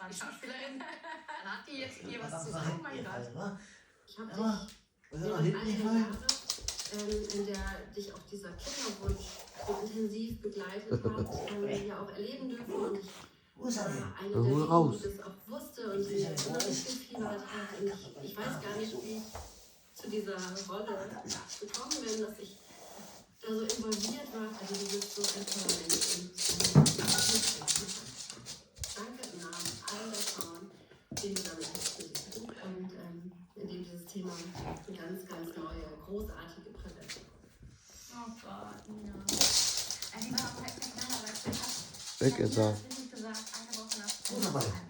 die Schauspielerin. Dann hat die jetzt hier was zu sagen. Oh mein Gott. Ich habe dich in all den Jahren, in der dich auch dieser Kinderwunsch so intensiv begleitet hat, ja auch erleben dürfen. Und ich eine der wenigen, die das auch wusste und die mitgefiebert hat. Und ich weiß gar nicht, wie ich zu dieser Rolle gekommen bin, dass ich da so involviert war. Also du bist so empowerment. Danke im Namen all der Frauen, die du damit bist. Und in dem dieses Thema eine ganz, ganz neue, großartige Präsenz. Oh Gott, ja. Die war auch echt ein kleiner, weil ich Weg ist er. gesagt, eine Woche nach